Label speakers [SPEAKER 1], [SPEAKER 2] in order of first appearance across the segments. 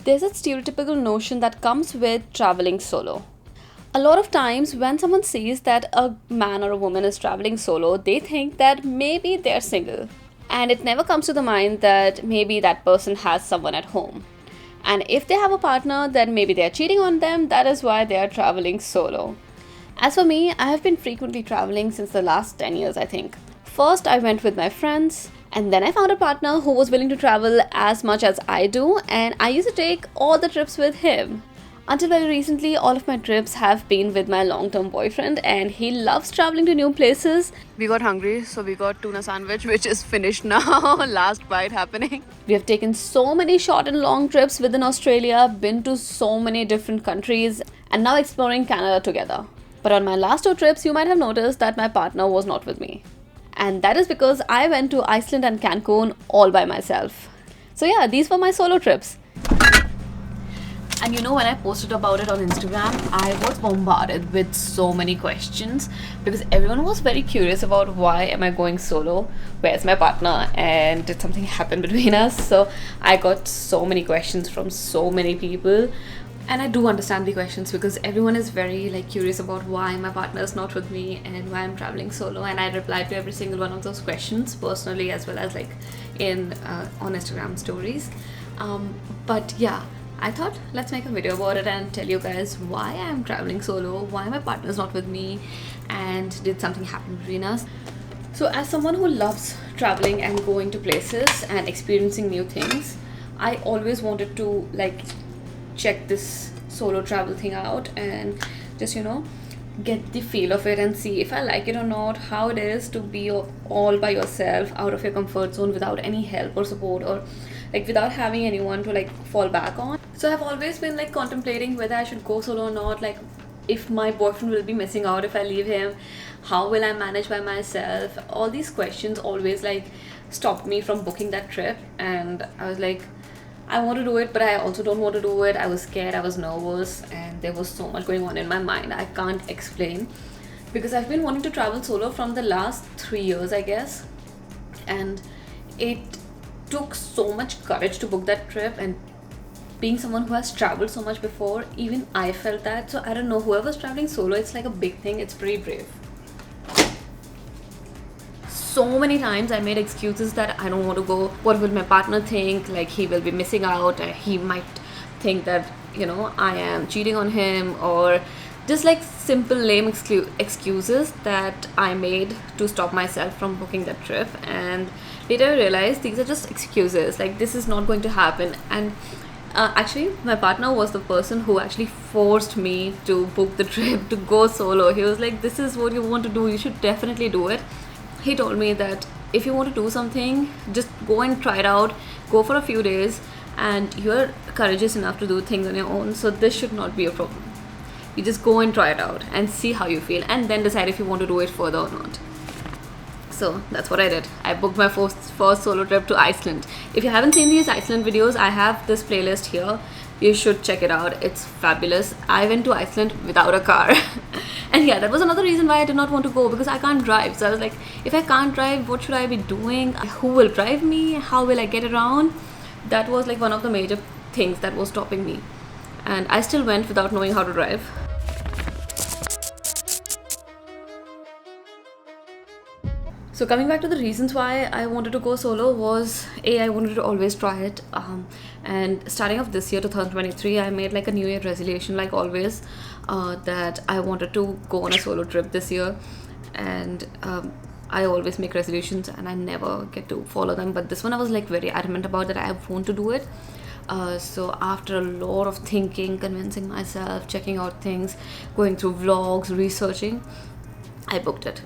[SPEAKER 1] There's a stereotypical notion that comes with traveling solo. A lot of times, when someone sees that a man or a woman is traveling solo, they think that maybe they're single. And it never comes to the mind that maybe that person has someone at home. And if they have a partner, then maybe they're cheating on them. That is why they are traveling solo. As for me, I have been frequently traveling since the last 10 years, I think. First, I went with my friends, and then I found a partner who was willing to travel as much as I do, and I used to take all the trips with him. Until very recently, all of my trips have been with my long term boyfriend, and he loves traveling to new places. We got hungry, so we got tuna sandwich, which is finished now. Last bite happening. We have taken so many short and long trips within Australia, been to so many different countries, and now exploring Canada together. But on my last two trips, you might have noticed that my partner was not with me. And that is because I went to Iceland and Cancun all by myself. So yeah, these were my solo trips. And you know, when I posted about it on Instagram, I was bombarded with so many questions because everyone was very curious about why am I going solo? Where's my partner? And did something happen between us? So I got so many questions from so many people. And I do understand the questions because everyone is very curious about why my partner is not with me and why I'm traveling solo, and I replied to every single one of those questions personally as well as in on Instagram stories. But yeah, I thought let's make a video about it and tell you guys why I'm traveling solo, why my partner is not with me, and did something happen between us. So as someone who loves traveling and going to places and experiencing new things, I always wanted to check this solo travel thing out and just get the feel of it and see if I like it or not, how it is to be all by yourself out of your comfort zone without any help or support, or without having anyone to fall back on. So I've always been contemplating whether I should go solo or not, if my boyfriend will be missing out if I leave him, how will I manage by myself. All these questions always stopped me from booking that trip, and I was I want to do it, but I also don't want to do it. I was scared, I was nervous, and there was so much going on in my mind I can't explain, because I've been wanting to travel solo from the last 3 years, I guess. And it took so much courage to book that trip, and being someone who has traveled so much before, even I felt that. So I don't know, whoever's traveling solo, it's a big thing, it's pretty brave. So many times I made excuses that I don't want to go. What will my partner think? He will be missing out. He might think that I am cheating on him, or just simple lame excuses that I made to stop myself from booking that trip. And later I realized these are just excuses. This is not going to happen. And actually, my partner was the person who actually forced me to book the trip to go solo. He was like, "This is what you want to do. You should definitely do it." He told me that if you want to do something, just go and try it out, go for a few days, and you're courageous enough to do things on your own, so this should not be a problem. You just go and try it out and see how you feel, and then decide if you want to do it further or not. So that's what I did. I booked my first solo trip to Iceland. If you haven't seen these Iceland videos, I have this playlist here. You should check it out. It's fabulous. I went to Iceland without a car. And yeah, that was another reason why I did not want to go, because I can't drive. So I was like, if I can't drive, what should I be doing? Who will drive me? How will I get around? That was one of the major things that was stopping me. And I still went without knowing how to drive. So coming back to the reasons why I wanted to go solo was, I wanted to always try it. And starting off this year, 2023, I made a New Year resolution, always, that I wanted to go on a solo trip this year. And I always make resolutions and I never get to follow them. But this one I was very adamant about, that I want to do it. So after a lot of thinking, convincing myself, checking out things, going through vlogs, researching, I booked it.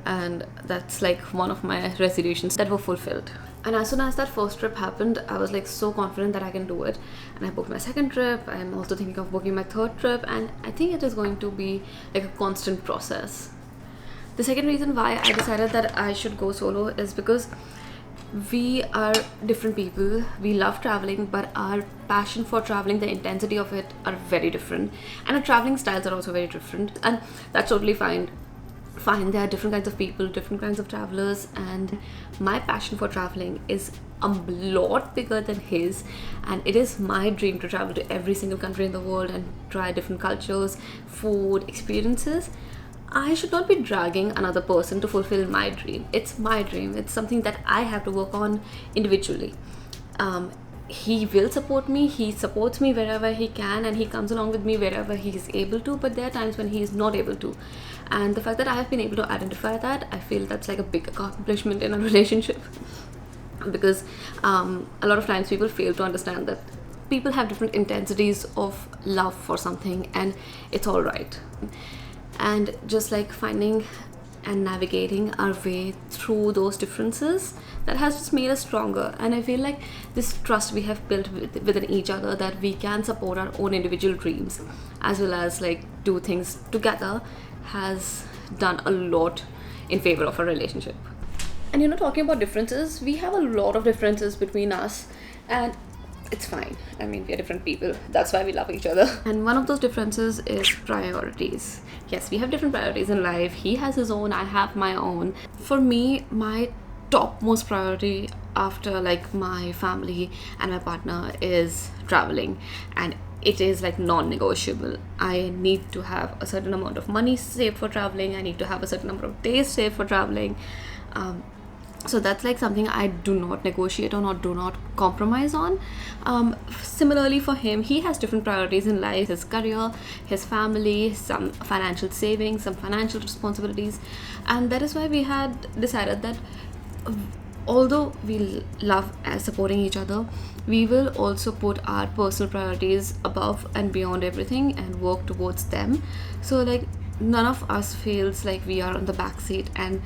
[SPEAKER 1] And that's one of my resolutions that were fulfilled. And as soon as that first trip happened, I was so confident that I can do it. And I booked my second trip. I'm also thinking of booking my third trip, and I think it is going to be a constant process. The second reason why I decided that I should go solo is because we are different people. We love traveling, but our passion for traveling, the intensity of it, are very different, and our traveling styles are also very different, and that's totally fine. There are different kinds of people, different kinds of travelers, and my passion for traveling is a lot bigger than his, and it is my dream to travel to every single country in the world and try different cultures, food, experiences. I should not be dragging another person to fulfill my dream. It's my dream. It's something that I have to work on individually. He will support me. He supports me wherever he can, and he comes along with me wherever he is able to. But there are times when he is not able to, and the fact that I have been able to identify that, I feel that's like a big accomplishment in a relationship. Because a lot of times people fail to understand that people have different intensities of love for something, and it's all right. And just like finding and navigating our way through those differences, that has just made us stronger. And I feel like this trust we have built within each other, that we can support our own individual dreams as well as like do things together, has done a lot in favor of our relationship. And talking about differences, we have a lot of differences between us, and it's fine. I mean, we are different people. That's why we love each other. And one of those differences is priorities. Yes, we have different priorities in life. He has his own, I have my own. For me, my topmost priority after like my family and my partner is traveling, and it is like non-negotiable. I need to have a certain amount of money saved for traveling. I need to have a certain number of days saved for traveling. So that's like something I do not negotiate on or do not compromise on. Similarly for him, he has different priorities in life: his career, his family, some financial savings, some financial responsibilities. And that is why we had decided that although we love supporting each other, we will also put our personal priorities above and beyond everything and work towards them. So like none of us feels like we are on the back seat and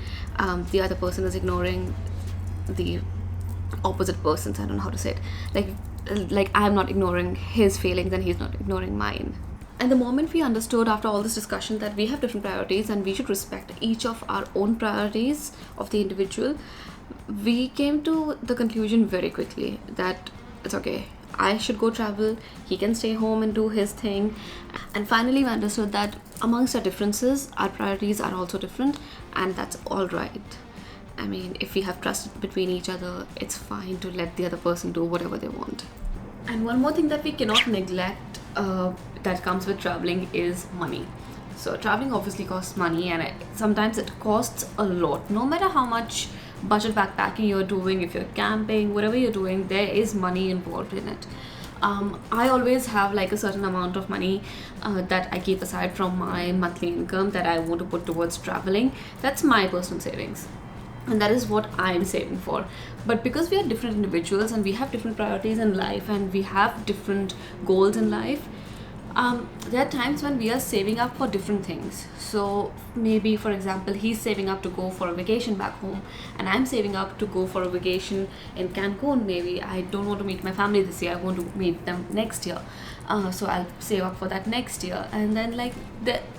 [SPEAKER 1] the other person is ignoring the opposite person's. I don't know how to say it. Like I'm not ignoring his feelings and he's not ignoring mine. And the moment we understood after all this discussion that we have different priorities and we should respect each of our own priorities of the individual, we came to the conclusion very quickly that it's okay. I should go travel, he can stay home and do his thing. And finally, we understood that amongst our differences, our priorities are also different, and that's all right. I mean, if we have trust between each other, it's fine to let the other person do whatever they want. And one more thing that we cannot neglect that comes with traveling is money. So, traveling obviously costs money, and sometimes it costs a lot. No matter how much budget backpacking you're doing, if you're camping, whatever you're doing, there is money involved in it. I always have like a certain amount of money that I keep aside from my monthly income that I want to put towards traveling. That's my personal savings, and that is what I'm saving for. But because we are different individuals and we have different priorities in life and we have different goals in life, there are times when we are saving up for different things. So maybe, for example, he's saving up to go for a vacation back home, and I'm saving up to go for a vacation in Cancun. Maybe I don't want to meet my family this year, I want to meet them next year. So I'll save up for that next year. And then like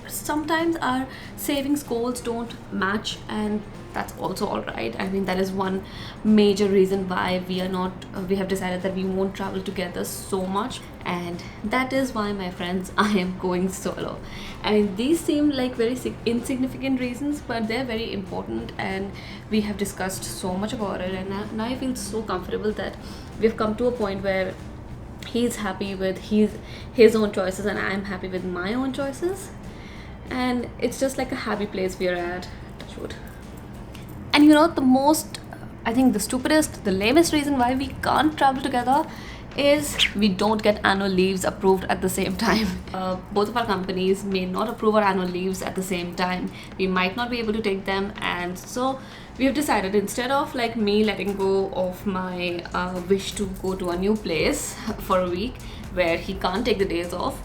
[SPEAKER 1] sometimes our savings goals don't match, and that's also all right. I mean, that is one major reason why we are not we have decided that we won't travel together so much. And that is why, my friends, I am going solo. I mean, these seem like very insignificant reasons, but they're very important, and we have discussed so much about it. And now I feel so comfortable that we've come to a point where he's happy with his own choices and I'm happy with my own choices, and it's just like a happy place we're at. Touch wood. And I think the stupidest, the lamest reason why we can't travel together is we don't get annual leaves approved at the same time. Both of our companies may not approve our annual leaves at the same time. We might not be able to take them, and so we have decided, instead of like me letting go of my wish to go to a new place for a week where he can't take the days off,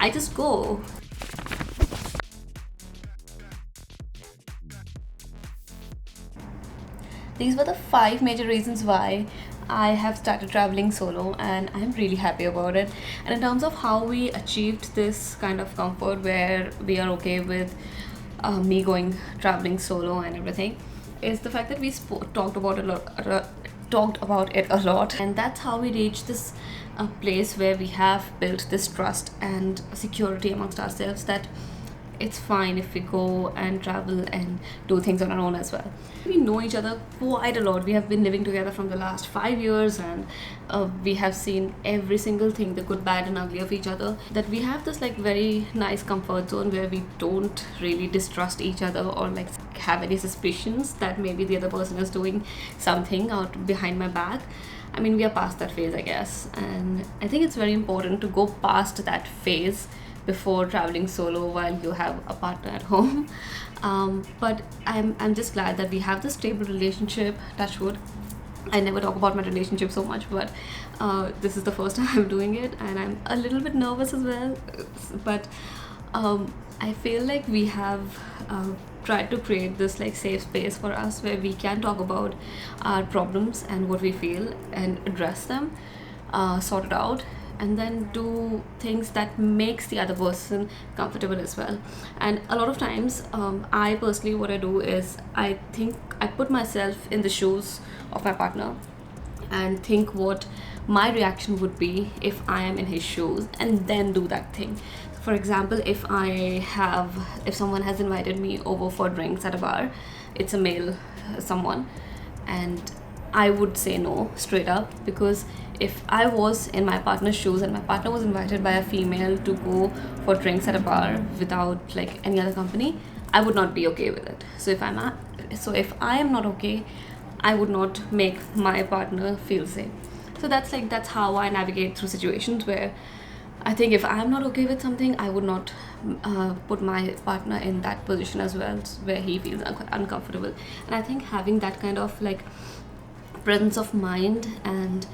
[SPEAKER 1] I just go. These were the 5 major reasons why I have started traveling solo, and I'm really happy about it. And in terms of how we achieved this kind of comfort where we are okay with me going traveling solo and everything, is the fact that we talked about it a lot, and that's how we reached this place where we have built this trust and security amongst ourselves, that it's fine if we go and travel and do things on our own as well. We know each other quite a lot. We have been living together from the last 5 years, and we have seen every single thing, the good, bad, and ugly of each other. That we have this like very nice comfort zone where we don't really distrust each other or like have any suspicions that maybe the other person is doing something out behind my back. I mean, we are past that phase, I guess, and I think it's very important to go past that phase before traveling solo while you have a partner at home. But I'm just glad that we have this stable relationship. Touch wood. I never talk about my relationship so much, but this is the first time I'm doing it, and I'm a little bit nervous as well. But I feel like we have tried to create this like safe space for us where we can talk about our problems and what we feel and address them, sort it out, and then do things that makes the other person comfortable as well. And a lot of times, I personally, what I do is I think I put myself in the shoes of my partner and think what my reaction would be if I am in his shoes, and then do that thing. For example, if someone has invited me over for drinks at a bar, it's a male someone, and I would say no straight up, because if I was in my partner's shoes and my partner was invited by a female to go for drinks at a bar without like any other company, I would not be okay with it. So if I am not okay, I would not make my partner feel safe. So that's how I navigate through situations where I think if I'm not okay with something, I would not put my partner in that position as well, where he feels uncomfortable. And I think having that kind of like presence of mind and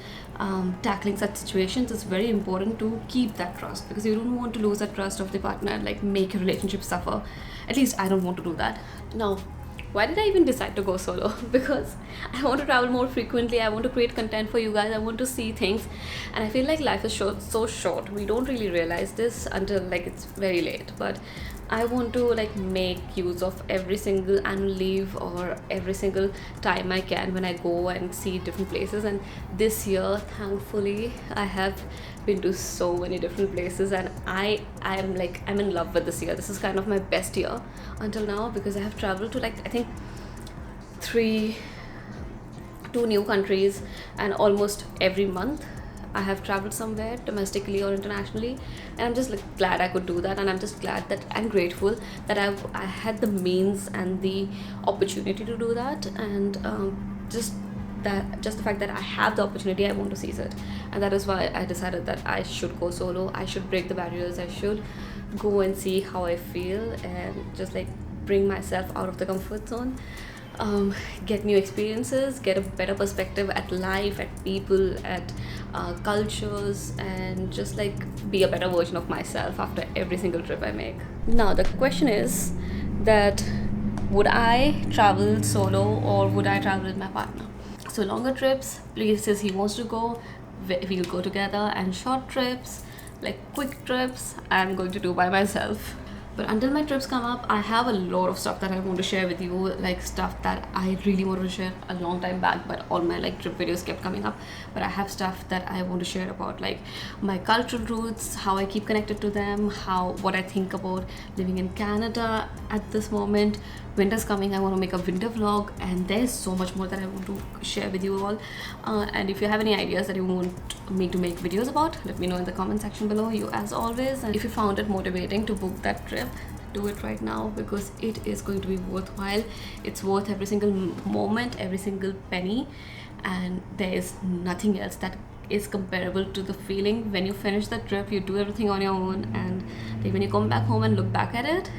[SPEAKER 1] tackling such situations is very important to keep that trust, because you don't want to lose that trust of the partner and like make your relationship suffer. At least I don't want to do that. Now, why did I even decide to go solo? Because I want to travel more frequently. I want to create content for you guys. I want to see things, and I feel like life is so short. We don't really realize this until like it's very late. But I want to like make use of every single annual leave or every single time I can when I go and see different places. And this year, thankfully, I have been to so many different places, and I'm in love with this year. This is kind of my best year until now, because I have traveled to like I think two new countries, and almost every month I have traveled somewhere domestically or internationally, and I'm just like glad I could do that. And I'm just glad that I'm grateful that I had the means and the opportunity to do that. And just the fact that I have the opportunity, I want to seize it. And that is why I decided that I should go solo. I should break the barriers. I should go and see how I feel, and just like bring myself out of the comfort zone, get new experiences, get a better perspective at life, at people, at cultures, and just like be a better version of myself after every single trip I make. Now the question is that would I travel solo or would I travel with my partner? So longer trips, places he wants to go, we'll go together, and short trips, like quick trips, I'm going to do by myself. But until my trips come up, I have a lot of stuff that I want to share with you, like stuff that I really wanted to share a long time back, but all my like trip videos kept coming up. But I have stuff that I want to share about, like my cultural roots, how I keep connected to them, what I think about living in Canada at this moment. Winter's coming, I want to make a winter vlog, and there's so much more that I want to share with you all. And if you have any ideas that you want me to make videos about, let me know in the comment section below. You as always, and if you found it motivating to book that trip, do it right now, because it is going to be worthwhile. It's worth every single moment, every single penny, and there is nothing else that is comparable to the feeling when you finish the trip, you do everything on your own, and like when you come back home and look back at it,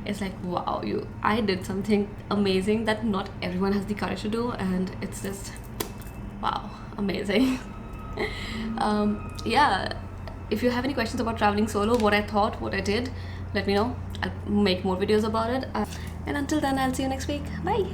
[SPEAKER 1] it's like, wow, I did something amazing that not everyone has the courage to do, and it's just wow, amazing. Yeah, if you have any questions about traveling solo, what I thought, what I did, let me know. I'll make more videos about it, and until then, I'll see you next week. Bye.